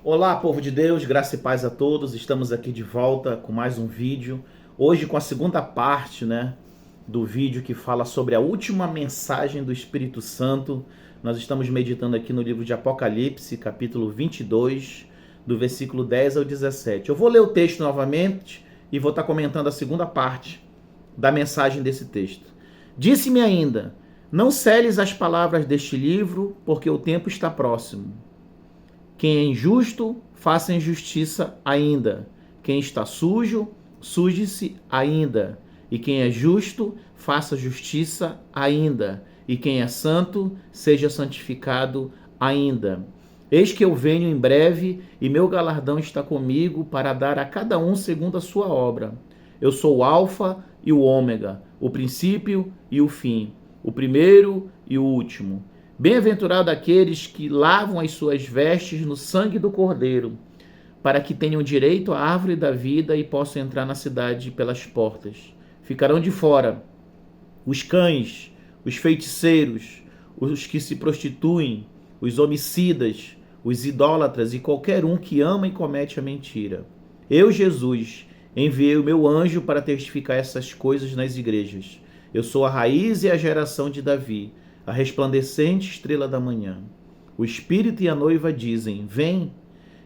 Olá, povo de Deus, graça e paz a todos. Estamos aqui de volta com mais um vídeo. Hoje com a segunda parte, do vídeo que fala sobre a última mensagem do Espírito Santo. Nós estamos meditando aqui no livro de Apocalipse, capítulo 22, do versículo 10 ao 17. Eu vou ler o texto novamente e vou estar comentando a segunda parte da mensagem desse texto. Disse-me ainda: não seles as palavras deste livro, porque o tempo está próximo. Quem é injusto, faça injustiça ainda. Quem está sujo, suje-se ainda. E quem é justo, faça justiça ainda. E quem é santo, seja santificado ainda. Eis que eu venho em breve, e meu galardão está comigo para dar a cada um segundo a sua obra. Eu sou o Alfa e o Ômega, o princípio e o fim, o primeiro e o último. Bem-aventurado aqueles que lavam as suas vestes no sangue do Cordeiro, para que tenham direito à árvore da vida e possam entrar na cidade pelas portas. Ficarão de fora os cães, os feiticeiros, os que se prostituem, os homicidas, os idólatras e qualquer um que ama e comete a mentira. Eu, Jesus, enviei o meu anjo para testificar essas coisas nas igrejas. Eu sou a raiz e a geração de Davi, a resplandecente estrela da manhã. O Espírito e a noiva dizem: vem.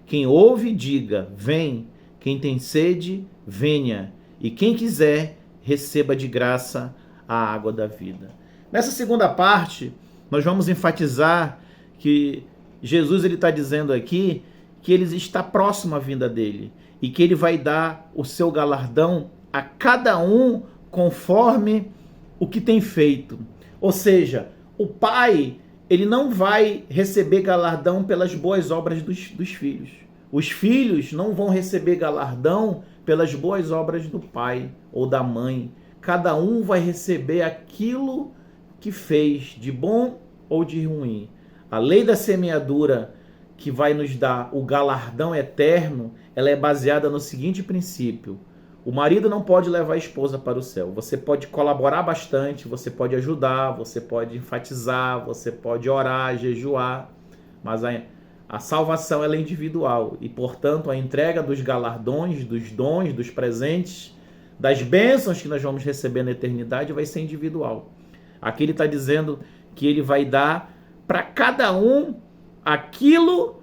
Quem ouve, diga: vem. Quem tem sede, venha. E quem quiser, receba de graça a água da vida. Nessa segunda parte, nós vamos enfatizar que Jesus está dizendo aqui que ele está próximo à vinda dele e que ele vai dar o seu galardão a cada um conforme o que tem feito. Ou seja, o pai, ele não vai receber galardão pelas boas obras dos filhos. Os filhos não vão receber galardão pelas boas obras do pai ou da mãe. Cada um vai receber aquilo que fez, de bom ou de ruim. A lei da semeadura, que vai nos dar o galardão eterno, ela é baseada no seguinte princípio: o marido não pode levar a esposa para o céu. Você pode colaborar bastante, você pode ajudar, você pode enfatizar, você pode orar, jejuar, mas a salvação ela é individual e, portanto, a entrega dos galardões, dos dons, dos presentes, das bênçãos que nós vamos receber na eternidade vai ser individual. Aqui ele está dizendo que ele vai dar para cada um aquilo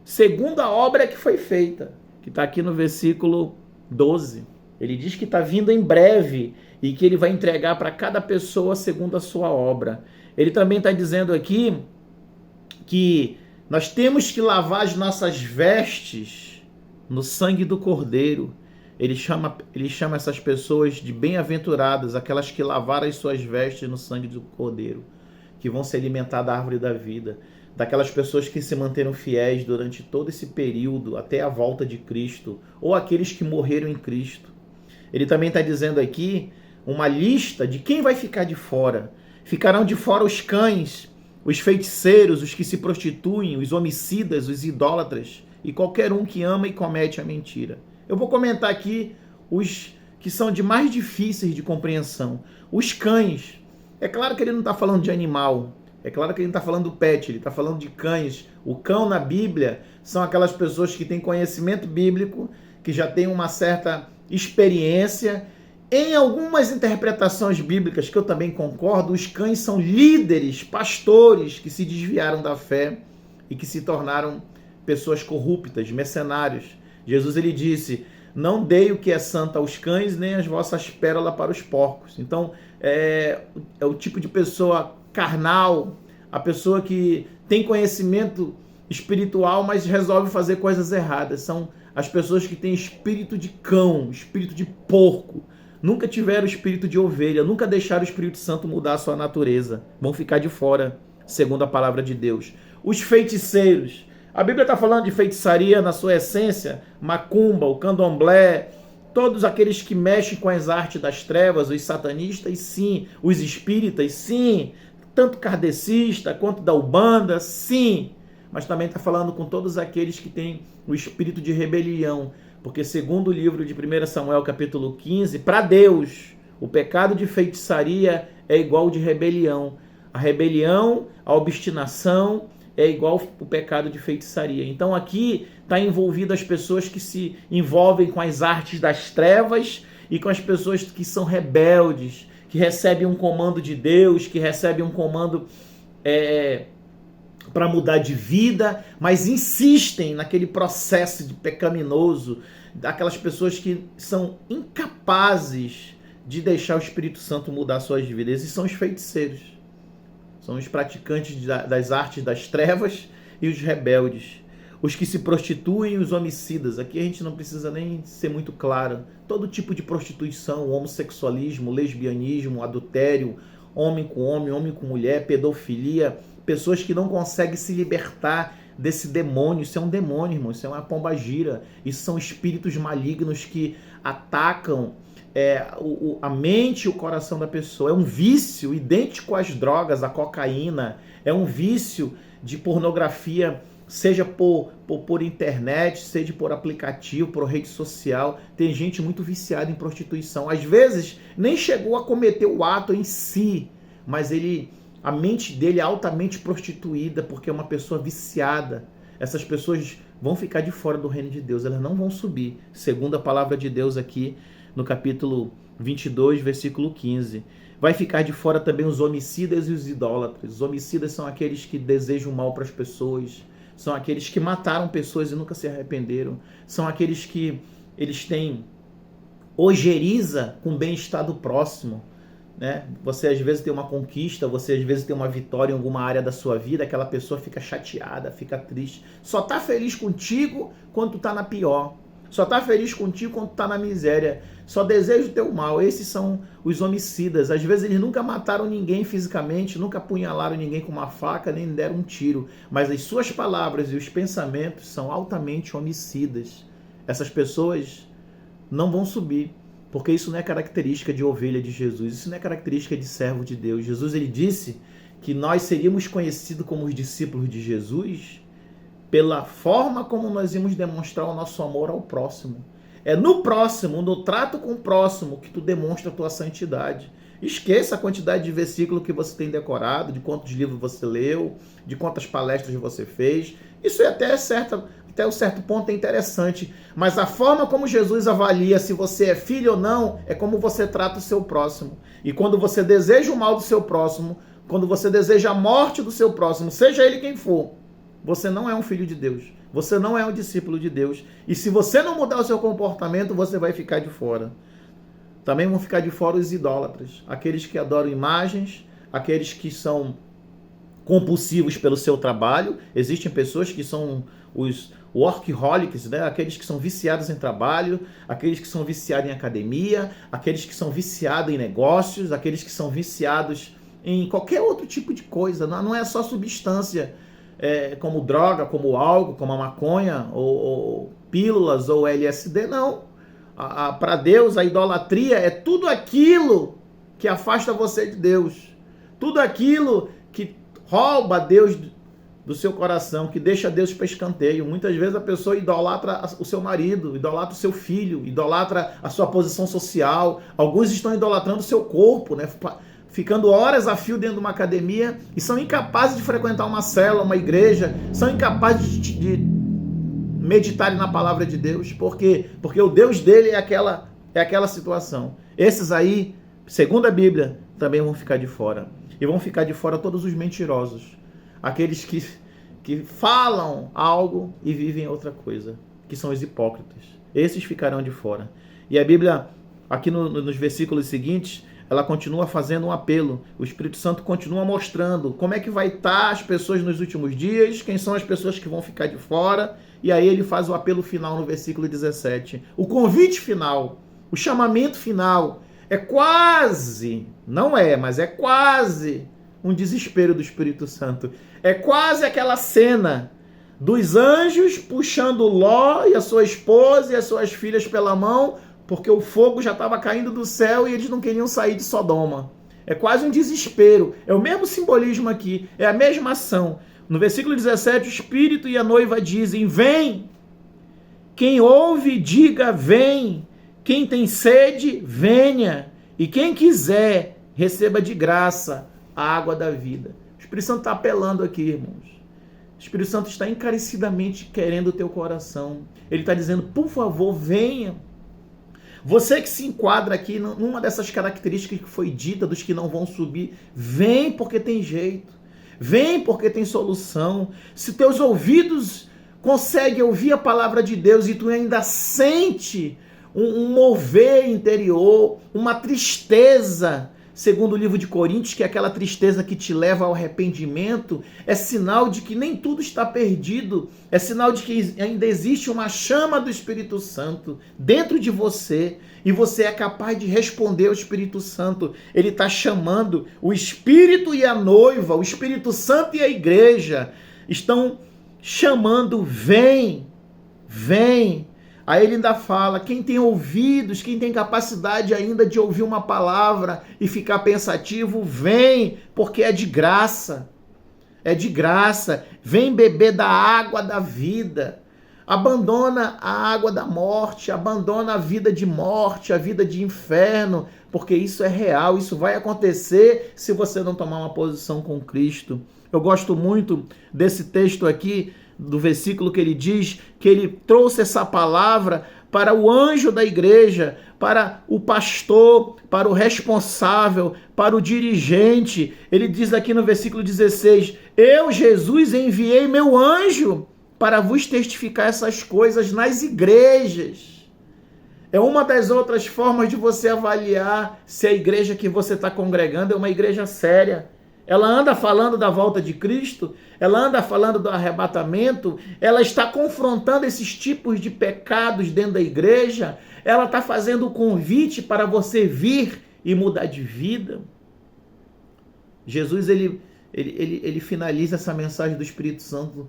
segundo a obra que foi feita, que está aqui no versículo 12. Ele diz que está vindo em breve e que ele vai entregar para cada pessoa segundo a sua obra. Ele também está dizendo aqui que nós temos que lavar as nossas vestes no sangue do Cordeiro. Ele chama essas pessoas de bem-aventuradas, aquelas que lavaram as suas vestes no sangue do Cordeiro, que vão se alimentar da árvore da vida, daquelas pessoas que se manteram fiéis durante todo esse período, até a volta de Cristo, ou aqueles que morreram em Cristo. Ele também está dizendo aqui uma lista de quem vai ficar de fora. Ficarão de fora os cães, os feiticeiros, os que se prostituem, os homicidas, os idólatras, e qualquer um que ama e comete a mentira. Eu vou comentar aqui os que são de mais difíceis de compreensão. Os cães. É claro que ele não está falando de animal. É claro que ele não está falando do pet, ele está falando de cães. O cão na Bíblia são aquelas pessoas que têm conhecimento bíblico, que já têm uma certa experiência. Em algumas interpretações bíblicas, que eu também concordo, os cães são líderes, pastores que se desviaram da fé e que se tornaram pessoas corruptas, mercenários. Jesus ele disse: não dei o que é santo aos cães, nem as vossas pérolas para os porcos. Então, é o tipo de pessoa carnal, a pessoa que tem conhecimento espiritual, mas resolve fazer coisas erradas. São as pessoas que têm espírito de cão, espírito de porco. Nunca tiveram espírito de ovelha, nunca deixaram o Espírito Santo mudar a sua natureza. Vão ficar de fora, segundo a palavra de Deus. Os feiticeiros. A Bíblia está falando de feitiçaria na sua essência, macumba, o candomblé, todos aqueles que mexem com as artes das trevas, os satanistas, sim, os espíritas, sim, tanto kardecista quanto da Umbanda, sim, mas também está falando com todos aqueles que têm o espírito de rebelião, porque segundo o livro de 1 Samuel capítulo 15, para Deus, o pecado de feitiçaria é igual de rebelião. A rebelião, a obstinação é igual o pecado de feitiçaria. Então aqui está envolvido as pessoas que se envolvem com as artes das trevas e com as pessoas que são rebeldes, que recebem um comando de Deus, que recebem um comando para mudar de vida, mas insistem naquele processo de pecaminoso, daquelas pessoas que são incapazes de deixar o Espírito Santo mudar suas vidas. Esses são os feiticeiros, são os praticantes das artes das trevas e os rebeldes, os que se prostituem e os homicidas. Aqui a gente não precisa nem ser muito claro. Todo tipo de prostituição, homossexualismo, lesbianismo, adultério, homem com mulher, pedofilia, pessoas que não conseguem se libertar desse demônio. Isso é um demônio, irmão, isso é uma pombagira. Isso são espíritos malignos que atacam a mente e o coração da pessoa. É um vício idêntico às drogas, à cocaína. É um vício de pornografia, seja por internet, seja por aplicativo, por rede social. Tem gente muito viciada em prostituição. Às vezes, nem chegou a cometer o ato em si, mas a mente dele é altamente prostituída, porque é uma pessoa viciada. Essas pessoas vão ficar de fora do reino de Deus, elas não vão subir, segundo a palavra de Deus aqui no capítulo 22, versículo 15. Vai ficar de fora também os homicidas e os idólatras. Os homicidas são aqueles que desejam mal para as pessoas, são aqueles que mataram pessoas e nunca se arrependeram, são aqueles que eles têm ojeriza com o bem-estar do próximo, né? Você às vezes tem uma conquista, você às vezes tem uma vitória em alguma área da sua vida, aquela pessoa fica chateada, fica triste, só tá feliz contigo quando tu tá na pior, só tá feliz contigo quando tu tá na miséria, só deseja o teu mal. Esses são os homicidas. Às vezes eles nunca mataram ninguém fisicamente, nunca apunhalaram ninguém com uma faca, nem deram um tiro, mas as suas palavras e os pensamentos são altamente homicidas. Essas pessoas não vão subir, porque isso não é característica de ovelha de Jesus, isso não é característica de servo de Deus. Jesus, ele disse que nós seríamos conhecidos como os discípulos de Jesus pela forma como nós íamos demonstrar o nosso amor ao próximo. É no próximo, no trato com o próximo, que tu demonstra a tua santidade. Esqueça a quantidade de versículos que você tem decorado, de quantos livros você leu, de quantas palestras você fez. Isso é até um certo ponto é interessante, mas a forma como Jesus avalia se você é filho ou não é como você trata o seu próximo. E quando você deseja o mal do seu próximo, quando você deseja a morte do seu próximo, seja ele quem for, você não é um filho de Deus, você não é um discípulo de Deus. E se você não mudar o seu comportamento, você vai ficar de fora. Também vão ficar de fora os idólatras, aqueles que adoram imagens, aqueles que são compulsivos pelo seu trabalho. Existem pessoas que são os workaholics, né? Aqueles que são viciados em trabalho, aqueles que são viciados em academia, aqueles que são viciados em negócios, aqueles que são viciados em qualquer outro tipo de coisa. Não é só substância, como droga, como álcool, como a maconha, ou pílulas, ou LSD, não. Para Deus, a idolatria é tudo aquilo que afasta você de Deus. Tudo aquilo que rouba Deus do seu coração, que deixa Deus para escanteio. Muitas vezes a pessoa idolatra o seu marido, idolatra o seu filho, idolatra a sua posição social. Alguns estão idolatrando o seu corpo, né? Ficando horas a fio dentro de uma academia e são incapazes de frequentar uma célula, uma igreja, são incapazes de meditarem na palavra de Deus. Por quê? Porque o Deus dele é aquela situação. Esses aí, segundo a Bíblia, também vão ficar de fora. E vão ficar de fora todos os mentirosos. Aqueles que falam algo e vivem outra coisa, que são os hipócritas. Esses ficarão de fora. E a Bíblia, aqui nos versículos seguintes, ela continua fazendo um apelo. O Espírito Santo continua mostrando como é que vai estar as pessoas nos últimos dias, quem são as pessoas que vão ficar de fora. E aí ele faz o apelo final no versículo 17. O convite final, o chamamento final, é quase, não é, mas é quase um desespero do Espírito Santo. É quase aquela cena dos anjos puxando Ló e a sua esposa e as suas filhas pela mão, porque o fogo já estava caindo do céu e eles não queriam sair de Sodoma. É quase um desespero. É o mesmo simbolismo aqui, é a mesma ação. No versículo 17, o Espírito e a noiva dizem: vem. Quem ouve, diga: vem. Quem tem sede, venha. E quem quiser, receba de graça a água da vida. O Espírito Santo está apelando aqui, irmãos. O Espírito Santo está encarecidamente querendo o teu coração. Ele está dizendo, por favor, venha. Você que se enquadra aqui numa dessas características que foi dita dos que não vão subir, vem porque tem jeito. Vem porque tem solução. Se teus ouvidos conseguem ouvir a palavra de Deus e tu ainda sente um mover interior, uma tristeza, segundo o livro de Coríntios, que é aquela tristeza que te leva ao arrependimento, é sinal de que nem tudo está perdido, é sinal de que ainda existe uma chama do Espírito Santo dentro de você, e você é capaz de responder ao Espírito Santo. Ele está chamando o Espírito e a noiva, o Espírito Santo e a igreja, estão chamando, vem, vem. Aí ele ainda fala, quem tem ouvidos, quem tem capacidade ainda de ouvir uma palavra e ficar pensativo, vem, porque é de graça. É de graça. Vem beber da água da vida. Abandona a água da morte, abandona a vida de morte, a vida de inferno, porque isso é real, isso vai acontecer se você não tomar uma posição com Cristo. Eu gosto muito desse texto aqui, do versículo que ele diz que ele trouxe essa palavra para o anjo da igreja, para o pastor, para o responsável, para o dirigente. Ele diz aqui no versículo 16, eu, Jesus, enviei meu anjo para vos testificar essas coisas nas igrejas. É uma das outras formas de você avaliar se a igreja que você está congregando é uma igreja séria. Ela anda falando da volta de Cristo, ela anda falando do arrebatamento, ela está confrontando esses tipos de pecados dentro da igreja, ela está fazendo o convite para você vir e mudar de vida. Jesus, ele finaliza essa mensagem do Espírito Santo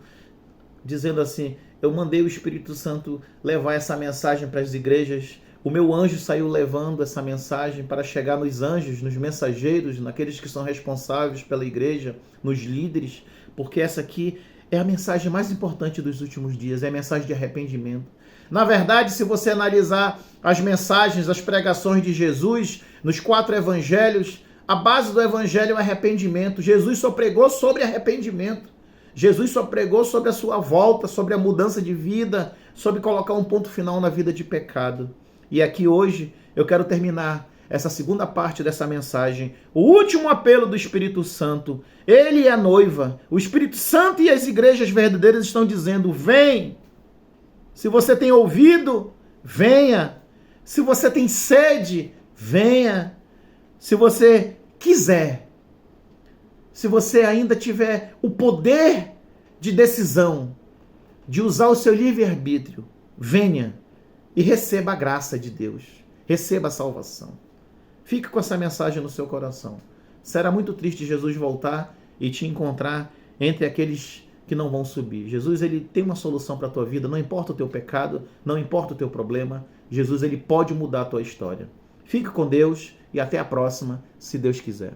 dizendo assim, eu mandei o Espírito Santo levar essa mensagem para as igrejas. O meu anjo saiu levando essa mensagem para chegar nos anjos, nos mensageiros, naqueles que são responsáveis pela igreja, nos líderes, porque essa aqui é a mensagem mais importante dos últimos dias, é a mensagem de arrependimento. Na verdade, se você analisar as mensagens, as pregações de Jesus, nos 4 evangelhos, a base do evangelho é o arrependimento. Jesus só pregou sobre arrependimento. Jesus só pregou sobre a sua volta, sobre a mudança de vida, sobre colocar um ponto final na vida de pecado. E aqui hoje eu quero terminar essa segunda parte dessa mensagem. O último apelo do Espírito Santo. Ele e a noiva. O Espírito Santo e as igrejas verdadeiras estão dizendo, vem. Se você tem ouvido, venha. Se você tem sede, venha. Se você quiser. Se você ainda tiver o poder de decisão, de usar o seu livre-arbítrio, venha. E receba a graça de Deus. Receba a salvação. Fique com essa mensagem no seu coração. Será muito triste Jesus voltar e te encontrar entre aqueles que não vão subir. Jesus, ele tem uma solução para a tua vida. Não importa o teu pecado, não importa o teu problema. Jesus, ele pode mudar a tua história. Fique com Deus e até a próxima, se Deus quiser.